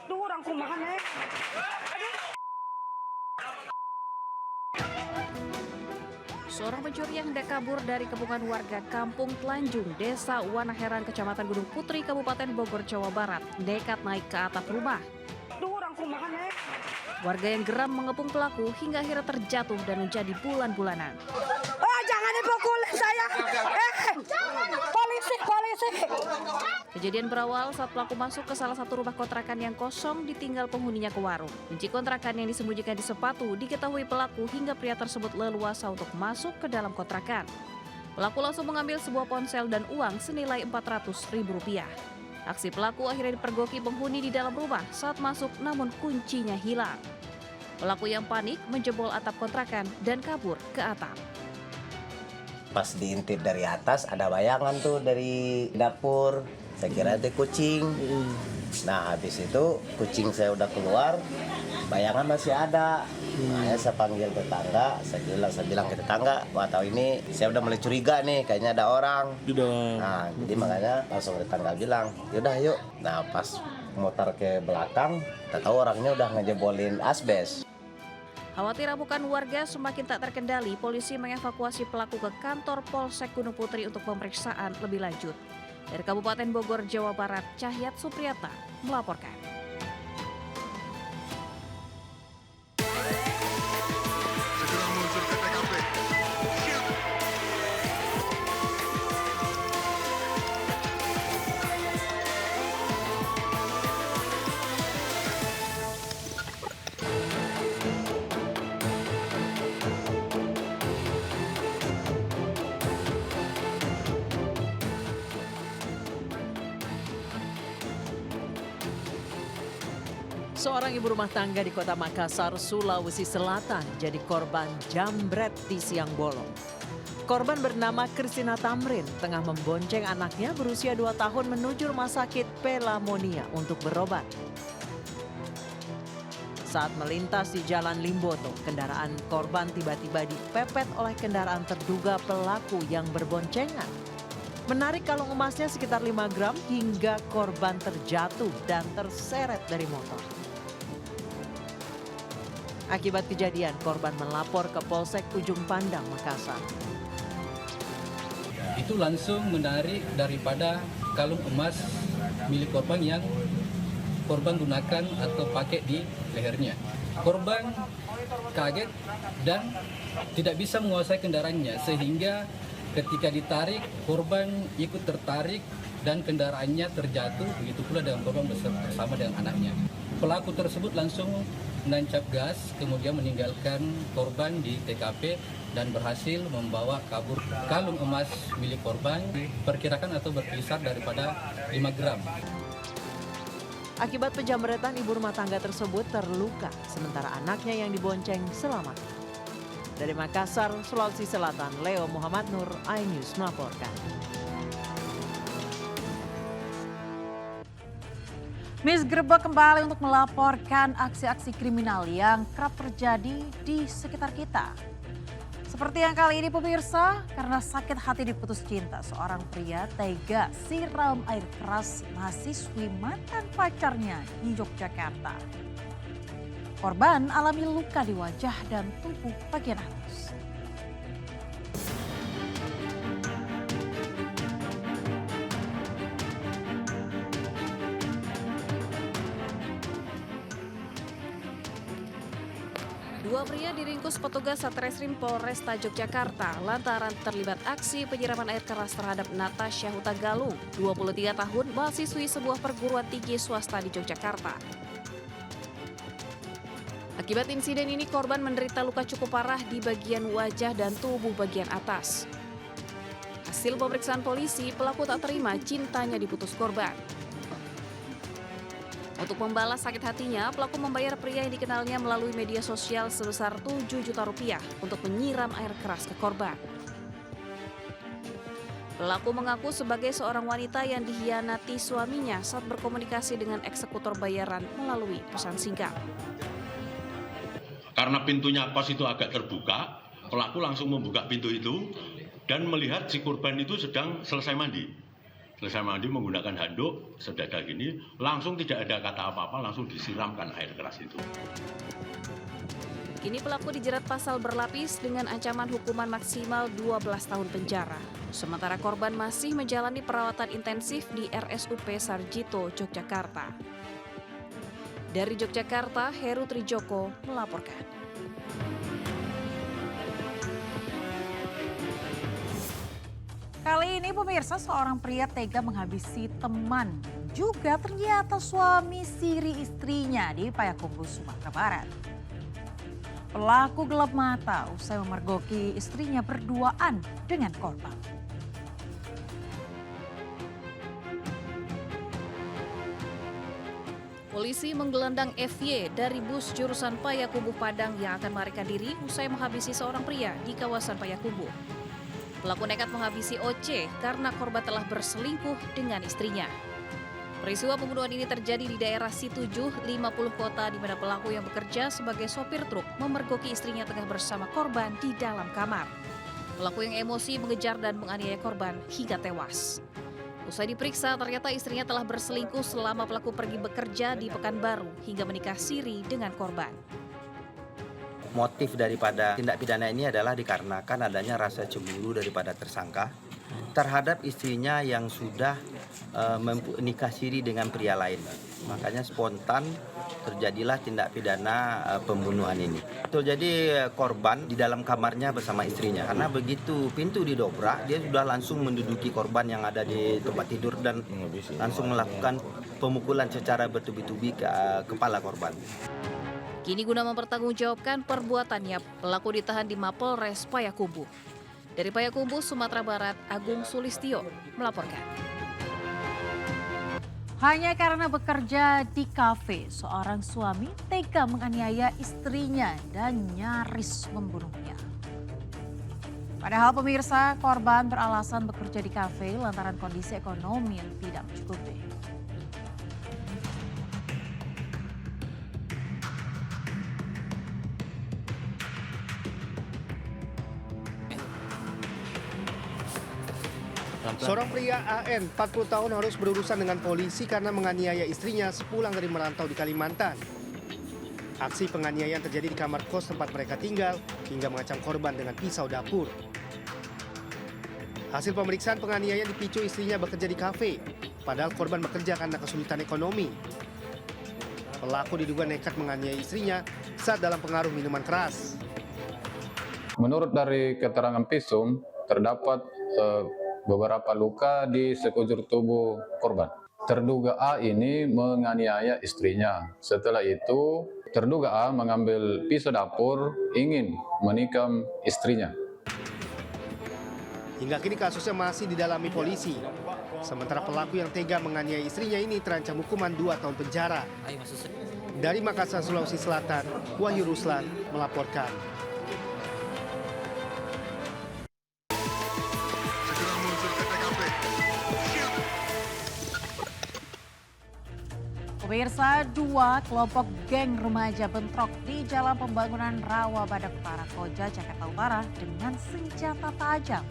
Tuh orang kumahan eh. Seorang pencuri yang hendak kabur dari kepungan warga Kampung Telanjung, Desa Wanaheran, Kecamatan Gunung Putri, Kabupaten Bogor, Jawa Barat, nekat naik ke atap rumah. Tuh orang kumahan eh. Warga yang geram mengepung pelaku hingga akhirnya terjatuh dan menjadi bulan-bulanan. Oh, jangan dipukul saya. Polisi. Kejadian berawal saat pelaku masuk ke salah satu rumah kontrakan yang kosong ditinggal penghuninya ke warung. Kunci kontrakan yang disembunyikan di sepatu diketahui pelaku hingga pria tersebut leluasa untuk masuk ke dalam kontrakan. Pelaku langsung mengambil sebuah ponsel dan uang senilai Rp400.000. Aksi pelaku akhirnya dipergoki penghuni di dalam rumah saat masuk namun kuncinya hilang. Pelaku yang panik menjebol atap kontrakan dan kabur ke atap. Pas diintip dari atas ada bayangan tuh dari dapur. Saya kira itu kucing. Nah habis itu kucing saya udah keluar, bayangan masih ada. Makanya saya panggil tetangga, saya bilang ke tetangga, wah tahu ini saya udah mulai curiga nih, kayaknya ada orang. Nah jadi makanya langsung tetangga bilang, yaudah yuk. Nah pas mutar ke belakang, kita tahu orangnya udah ngejebolin asbes. Khawatir amukan warga semakin tak terkendali, polisi mengevakuasi pelaku ke kantor Polsek Gunung Putri untuk pemeriksaan lebih lanjut. Dari Kabupaten Bogor, Jawa Barat, Cahyat Supriyata melaporkan. Segera meluncur ke TKP. Siap. Seorang ibu rumah tangga di kota Makassar, Sulawesi Selatan jadi korban jambret di siang bolong. Korban bernama Christina Tamrin tengah membonceng anaknya berusia 2 tahun menuju rumah sakit Pelamonia untuk berobat. Saat melintas di Jalan Limboto, kendaraan korban tiba-tiba dipepet oleh kendaraan terduga pelaku yang berboncengan. Menarik kalung emasnya sekitar 5 gram hingga korban terjatuh dan terseret dari motor. Akibat kejadian, korban melapor ke Polsek Ujung Pandang, Makassar. Itu langsung menarik daripada kalung emas milik korban yang korban gunakan atau pakai di lehernya. Korban kaget dan tidak bisa menguasai kendaraannya sehingga ketika ditarik korban ikut tertarik dan kendaraannya terjatuh, begitu pula dengan korban bersama dengan anaknya. Pelaku tersebut langsung menancap gas, kemudian meninggalkan korban di TKP dan berhasil membawa kabur kalung emas milik korban, perkirakan atau berkisar daripada 5 gram. Akibat penjamretan, ibu rumah tangga tersebut terluka, sementara anaknya yang dibonceng selamat. Dari Makassar, Sulawesi Selatan, Leo Muhammad Nur, iNews melaporkan. Miss gerbek kembali untuk melaporkan aksi-aksi kriminal yang kerap terjadi di sekitar kita. Seperti yang kali ini pemirsa, karena sakit hati diputus cinta, seorang pria tega siram air keras mahasiswi mantan pacarnya di Yogyakarta. Korban alami luka di wajah dan tubuh bagian atas. Dua pria diringkus petugas Satreskrim Polresta Yogyakarta lantaran terlibat aksi penyiraman air keras terhadap Natasha Hutagalung, 23 tahun, mahasiswi sebuah perguruan tinggi swasta di Yogyakarta. Akibat insiden ini, korban menderita luka cukup parah di bagian wajah dan tubuh bagian atas. Hasil pemeriksaan polisi, pelaku tak terima cintanya diputus korban. Untuk membalas sakit hatinya, pelaku membayar pria yang dikenalnya melalui media sosial sebesar Rp7 juta untuk menyiram air keras ke korban. Pelaku mengaku sebagai seorang wanita yang dikhianati suaminya saat berkomunikasi dengan eksekutor bayaran melalui pesan singkat. Karena pintunya kos itu agak terbuka, pelaku langsung membuka pintu itu dan melihat si korban itu sedang selesai mandi. Selesai mandi menggunakan handuk sedadak gini, langsung tidak ada kata apa-apa, langsung disiramkan air keras itu. Kini pelaku dijerat pasal berlapis dengan ancaman hukuman maksimal 12 tahun penjara. Sementara korban masih menjalani perawatan intensif di RSUP Sarjito, Yogyakarta. Dari Yogyakarta, Heru Trijoko melaporkan. Kali ini pemirsa, seorang pria tega menghabisi teman, juga ternyata suami siri istrinya di Payakumbuh, Sumatera Barat. Pelaku gelap mata usai memergoki istrinya berduaan dengan korban. Polisi menggelandang FY dari bus jurusan Payakumbuh Padang yang akan melarikan diri usai menghabisi seorang pria di kawasan Payakumbuh. Pelaku nekat menghabisi OC karena korban telah berselingkuh dengan istrinya. Peristiwa pembunuhan ini terjadi di daerah Situjuh, 50 kota, di mana pelaku yang bekerja sebagai sopir truk memergoki istrinya tengah bersama korban di dalam kamar. Pelaku yang emosi mengejar dan menganiaya korban hingga tewas. Usai diperiksa, ternyata istrinya telah berselingkuh selama pelaku pergi bekerja di Pekanbaru hingga menikah siri dengan korban. Motif daripada tindak pidana ini adalah dikarenakan adanya rasa cemburu daripada tersangka terhadap istrinya yang sudah menikah siri dengan pria lain. Makanya spontan terjadilah tindak pidana pembunuhan ini. Jadi korban di dalam kamarnya bersama istrinya. Karena begitu pintu didobrak, dia sudah langsung menduduki korban yang ada di tempat tidur dan langsung melakukan pemukulan secara bertubi-tubi ke kepala korban. Kini guna mempertanggungjawabkan perbuatannya, pelaku ditahan di Mapolres Payakumbuh. Dari Payakumbuh, Sumatera Barat, Agung Sulistyo melaporkan. Hanya karena bekerja di kafe, seorang suami tega menganiaya istrinya dan nyaris membunuhnya. Padahal pemirsa, korban beralasan bekerja di kafe lantaran kondisi ekonomi yang tidak mencukupi. Seorang pria AN, 40 tahun harus berurusan dengan polisi karena menganiaya istrinya sepulang dari merantau di Kalimantan. Aksi penganiayaan terjadi di kamar kos tempat mereka tinggal hingga mengancam korban dengan pisau dapur. Hasil pemeriksaan penganiayaan dipicu istrinya bekerja di kafe, padahal korban bekerja karena kesulitan ekonomi. Pelaku diduga nekat menganiaya istrinya saat dalam pengaruh minuman keras. Menurut dari keterangan visum, terdapat beberapa luka di sekujur tubuh korban. Terduga A ini menganiaya istrinya. Setelah itu, terduga A mengambil pisau dapur ingin menikam istrinya. Hingga kini kasusnya masih didalami polisi. Sementara pelaku yang tega menganiaya istrinya ini terancam hukuman 2 tahun penjara. Dari Makassar, Sulawesi Selatan, Wahyu Ruslan melaporkan. Segera meluncur ke TKP. Siap. Pemirsa, 2 kelompok geng remaja bentrok di Jalan Pembangunan Rawa Badak Utara, Koja, Jakarta Utara dengan senjata tajam.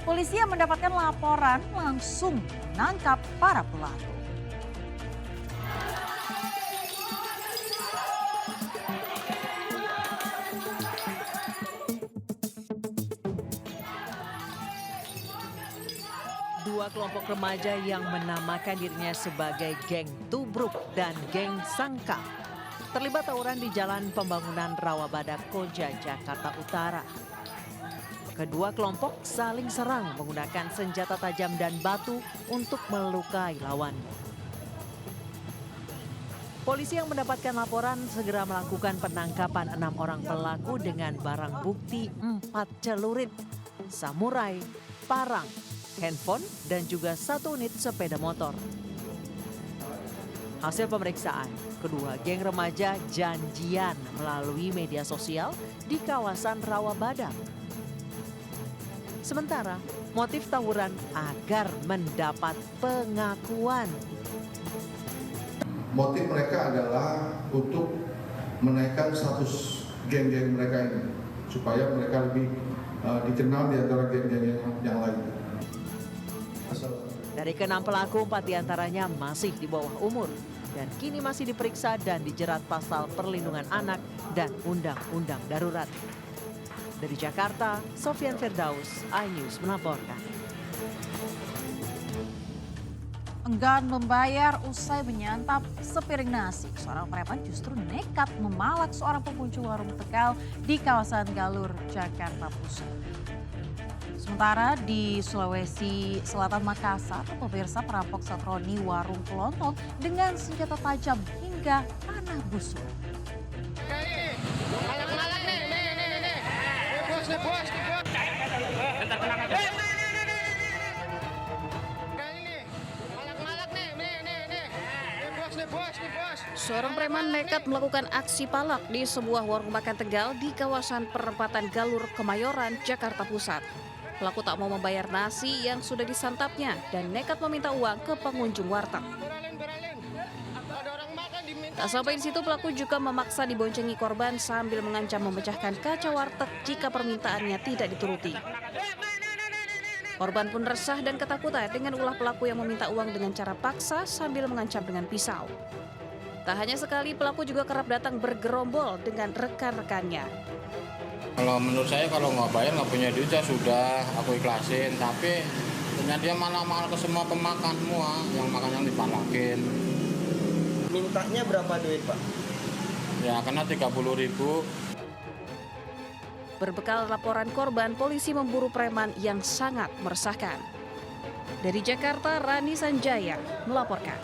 Polisi yang mendapatkan laporan langsung menangkap para pelaku. Dua kelompok remaja yang menamakan dirinya sebagai geng Tubruk dan geng Sangka terlibat tawuran di Jalan Pembangunan Rawa Badak, Koja, Jakarta Utara. Kedua kelompok saling serang menggunakan senjata tajam dan batu untuk melukai lawan. Polisi yang mendapatkan laporan segera melakukan penangkapan 6 orang pelaku dengan barang bukti 4 celurit, samurai, parang, handphone, dan juga 1 unit sepeda motor. Hasil pemeriksaan, kedua geng remaja janjian melalui media sosial di kawasan Rawa Badak. Sementara motif tawuran agar mendapat pengakuan. Motif mereka adalah untuk menaikkan status geng-geng mereka ini supaya mereka lebih dikenal di antara geng-geng yang lain. Dari ke-6 pelaku, 4 diantaranya masih di bawah umur dan kini masih diperiksa dan dijerat pasal perlindungan anak dan undang-undang darurat. Dari Jakarta, Sofian Firdaus, iNews melaporkan. Enggan membayar usai menyantap sepiring nasi, seorang preman justru nekat memalak seorang pengunjung warung Tegal di kawasan Galur, Jakarta Pusat. Sementara di Sulawesi Selatan Makassar, pemirsa perampok setroni warung kelontong dengan senjata tajam hingga panah busuk. Seorang preman nekat melakukan aksi palak di sebuah warung makan Tegal di kawasan perempatan Galur, Kemayoran, Jakarta Pusat. Pelaku tak mau membayar nasi yang sudah disantapnya dan nekat meminta uang ke pengunjung warteg. Tak sampai di situ, pelaku juga memaksa diboncengi korban sambil mengancam memecahkan kaca warteg jika permintaannya tidak dituruti. Korban pun resah dan ketakutan dengan ulah pelaku yang meminta uang dengan cara paksa sambil mengancam dengan pisau. Tak hanya sekali, pelaku juga kerap datang bergerombol dengan rekan-rekannya. Kalau menurut saya kalau nggak bayar nggak punya duit ya sudah, aku ikhlasin. Tapi ternyata dia malah ke semua pemakan semua, yang makan yang dipalakin. Mintanya berapa duit, Pak? Ya kena 30.000. Berbekal laporan korban, polisi memburu preman yang sangat meresahkan. Dari Jakarta, Rani Sanjaya melaporkan.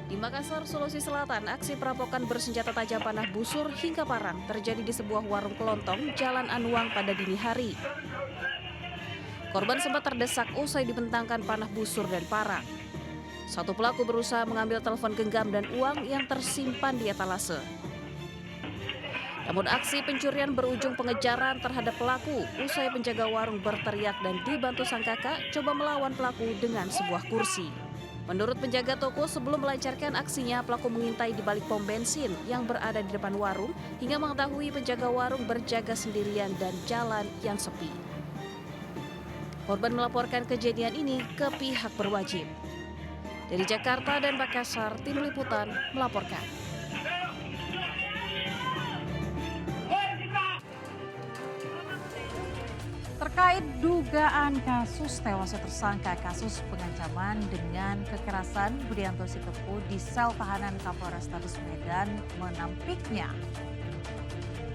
Di Makassar, Sulawesi Selatan, aksi perampokan bersenjata tajam panah busur hingga parang terjadi di sebuah warung kelontong Jalan Anuang pada dini hari. Korban sempat terdesak usai dibentangkan panah busur dan parang. Satu pelaku berusaha mengambil telepon genggam dan uang yang tersimpan di etalase. Namun aksi pencurian berujung pengejaran terhadap pelaku usai penjaga warung berteriak dan dibantu sang kakak coba melawan pelaku dengan sebuah kursi. Menurut penjaga toko, sebelum melancarkan aksinya, pelaku mengintai di balik pom bensin yang berada di depan warung hingga mengetahui penjaga warung berjaga sendirian dan jalan yang sepi. Korban melaporkan kejadian ini ke pihak berwajib. Dari Jakarta dan Makassar, tim liputan melaporkan. Terkait dugaan kasus tewasnya tersangka kasus pengancaman dengan kekerasan, Budianto Sitepu di sel tahanan Kapolrestabes Medan menampiknya.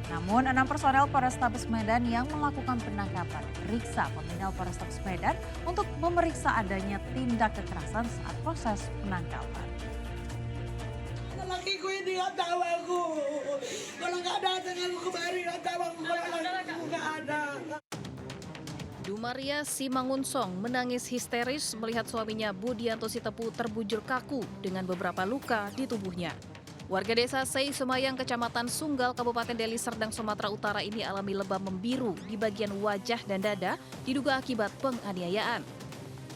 Namun 6 personel Polrestabes Medan yang melakukan penangkapan periksa Peminal Polrestabes Medan untuk memeriksa adanya tindak kekerasan saat proses penangkapan. Laki gue ini nggak tahu aku. Kalau nggak datang aku kemarin nggak tahu aku kalau aku nggak ada. Dumaria Simangunsong menangis histeris melihat suaminya Budianto Sitepu terbujur kaku dengan beberapa luka di tubuhnya. Warga desa Sei Semayang, Kecamatan Sunggal, Kabupaten Deli Serdang, Sumatera Utara ini alami lebam membiru di bagian wajah dan dada diduga akibat penganiayaan.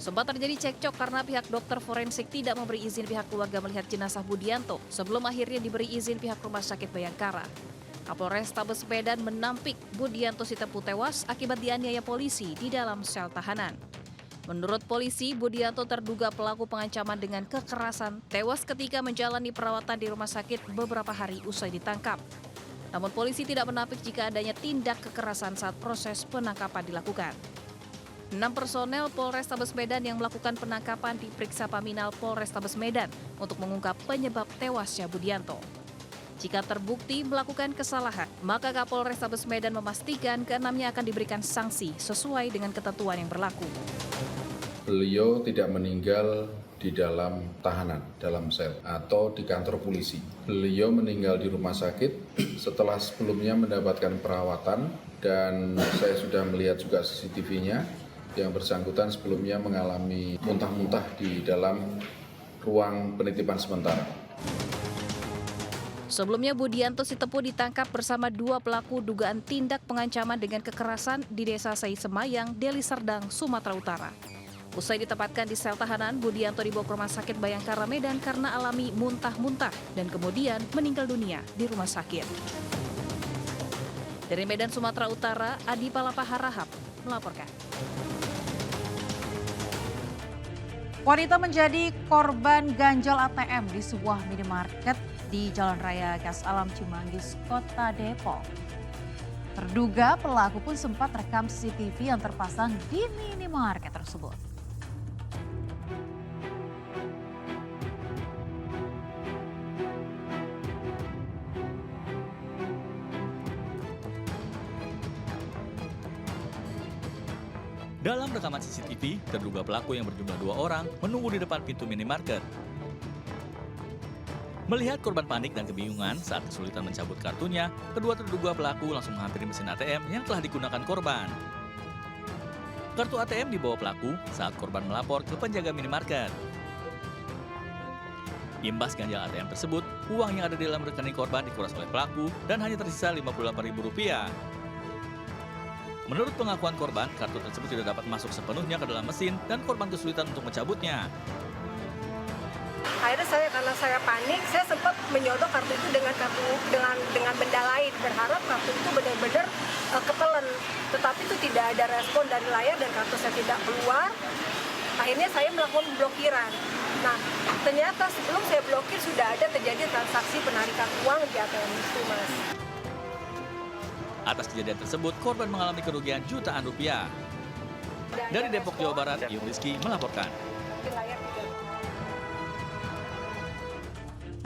Sempat terjadi cekcok karena pihak dokter forensik tidak memberi izin pihak keluarga melihat jenazah Budianto sebelum akhirnya diberi izin pihak Rumah Sakit Bayangkara. Kapolrestabes Medan menampik Budianto Sitepu tewas akibat dianiaya polisi di dalam sel tahanan. Menurut polisi, Budianto terduga pelaku pengancaman dengan kekerasan tewas ketika menjalani perawatan di rumah sakit beberapa hari usai ditangkap. Namun polisi tidak menampik jika adanya tindak kekerasan saat proses penangkapan dilakukan. 6 personel Polrestabes Medan yang melakukan penangkapan diperiksa Paminal Polrestabes Medan untuk mengungkap penyebab tewasnya Budianto. Jika terbukti melakukan kesalahan, maka Kapolrestabes Medan memastikan ke-6-nya akan diberikan sanksi sesuai dengan ketentuan yang berlaku. Beliau tidak meninggal di dalam tahanan, dalam sel, atau di kantor polisi. Beliau meninggal di rumah sakit setelah sebelumnya mendapatkan perawatan dan saya sudah melihat juga CCTV-nya yang bersangkutan sebelumnya mengalami muntah-muntah di dalam ruang penitipan sementara. Sebelumnya Budianto Sitepu ditangkap bersama 2 pelaku dugaan tindak pengancaman dengan kekerasan di Desa Sei Semayang, Deli Serdang, Sumatera Utara. Usai ditempatkan di sel tahanan, Budianto dibawa ke Rumah Sakit Bayangkara Medan karena alami muntah-muntah dan kemudian meninggal dunia di rumah sakit. Dari Medan, Sumatera Utara, Adi Palapa Harahap melaporkan. Wanita menjadi korban ganjal ATM di sebuah minimarket di Jalan Raya Gas Alam Cimanggis, Kota Depok. Terduga pelaku pun sempat rekam CCTV yang terpasang di minimarket tersebut. Dalam rekaman CCTV, terduga pelaku yang berjumlah 2 orang menunggu di depan pintu minimarket. Melihat korban panik dan kebingungan saat kesulitan mencabut kartunya, kedua terduga pelaku langsung menghampiri mesin ATM yang telah digunakan korban. Kartu ATM dibawa pelaku saat korban melapor ke penjaga minimarket. Imbas ganjal ATM tersebut, uang yang ada di dalam rekening korban dikuras oleh pelaku dan hanya tersisa Rp58.000. Menurut pengakuan korban, kartu tersebut tidak dapat masuk sepenuhnya ke dalam mesin dan korban kesulitan untuk mencabutnya. Akhirnya karena saya panik, saya sempat menyodok kartu itu dengan benda lain, berharap kartu itu benar-benar ketelan. Tetapi itu tidak ada respon dari layar dan kartu saya tidak keluar. Akhirnya saya melakukan blokiran. Nah, ternyata sebelum saya blokir sudah ada terjadi transaksi penarikan uang di ATM itu, Mas. Atas kejadian tersebut, korban mengalami kerugian jutaan rupiah. Dari Depok, Jawa Barat, Yung Rizky melaporkan.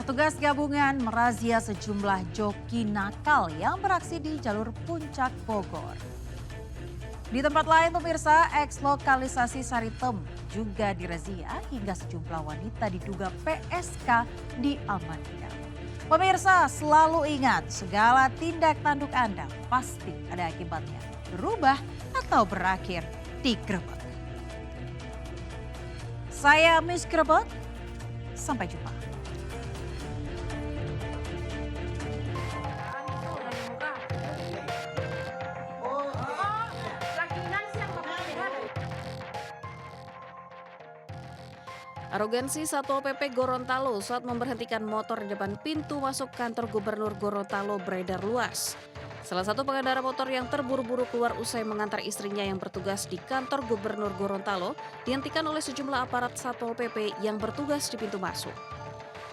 Petugas gabungan merazia sejumlah joki nakal yang beraksi di jalur Puncak Bogor. Di tempat lain, pemirsa, eks lokalisasi Saritem juga dirazia hingga sejumlah wanita diduga PSK diamankan. Pemirsa, selalu ingat segala tindak tanduk Anda pasti ada akibatnya. Berubah atau berakhir digrebek. Saya Miss Grebek, sampai jumpa. Arogansi Satpol PP Gorontalo saat memberhentikan motor di depan pintu masuk kantor Gubernur Gorontalo beredar luas. Salah satu pengendara motor yang terburu-buru keluar usai mengantar istrinya yang bertugas di kantor Gubernur Gorontalo dihentikan oleh sejumlah aparat Satpol PP yang bertugas di pintu masuk.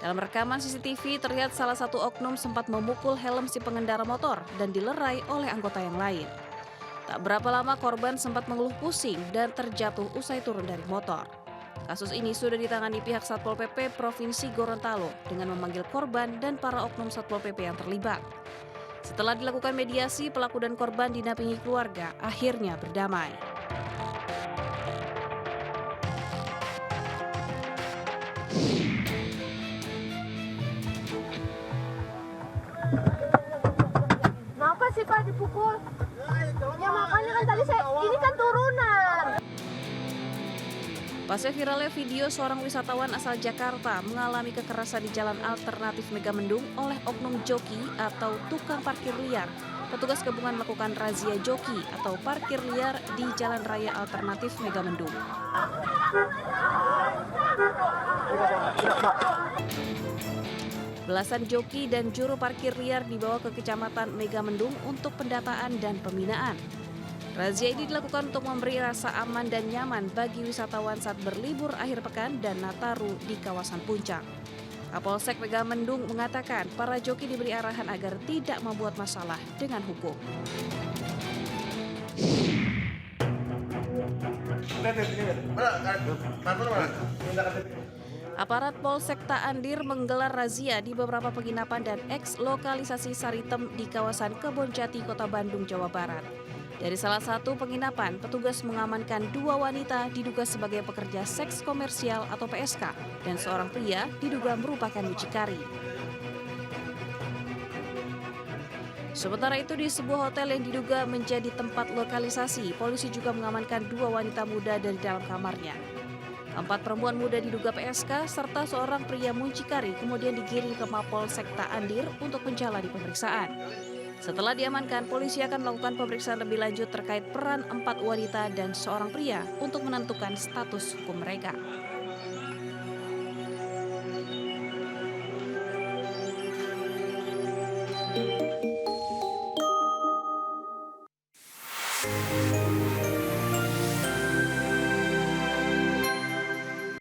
Dalam rekaman CCTV terlihat salah satu oknum sempat memukul helm si pengendara motor dan dilerai oleh anggota yang lain. Tak berapa lama korban sempat mengeluh pusing dan terjatuh usai turun dari motor. Kasus ini sudah ditangani pihak Satpol PP Provinsi Gorontalo dengan memanggil korban dan para oknum Satpol PP yang terlibat. Setelah dilakukan mediasi, pelaku dan korban dinampingi keluarga akhirnya berdamai. Kenapa sih Pak dipukul? Ya makanya kan tadi ini kan turunan. Pasca viralnya video seorang wisatawan asal Jakarta mengalami kekerasan di jalan alternatif Megamendung oleh oknum joki atau tukang parkir liar. Petugas gabungan melakukan razia joki atau parkir liar di jalan raya alternatif Megamendung. Belasan joki dan juru parkir liar dibawa ke Kecamatan Megamendung untuk pendataan dan pembinaan. Razia ini dilakukan untuk memberi rasa aman dan nyaman bagi wisatawan saat berlibur akhir pekan dan Nataru di kawasan Puncak. Kapolsek Megamendung mengatakan para joki diberi arahan agar tidak membuat masalah dengan hukum. Aparat Polsek Taandir menggelar razia di beberapa penginapan dan eks lokalisasi Saritem di kawasan Kebonjati, Kota Bandung, Jawa Barat. Dari salah satu penginapan, petugas mengamankan 2 wanita diduga sebagai pekerja seks komersial atau PSK dan seorang pria diduga merupakan mucikari. Sementara itu di sebuah hotel yang diduga menjadi tempat lokalisasi, polisi juga mengamankan 2 wanita muda dari dalam kamarnya. 4 perempuan muda diduga PSK serta seorang pria mucikari kemudian digiring ke Mapolsek Taandir untuk menjalani pemeriksaan. Setelah diamankan, polisi akan melakukan pemeriksaan lebih lanjut terkait peran 4 wanita dan seorang pria untuk menentukan status hukum mereka.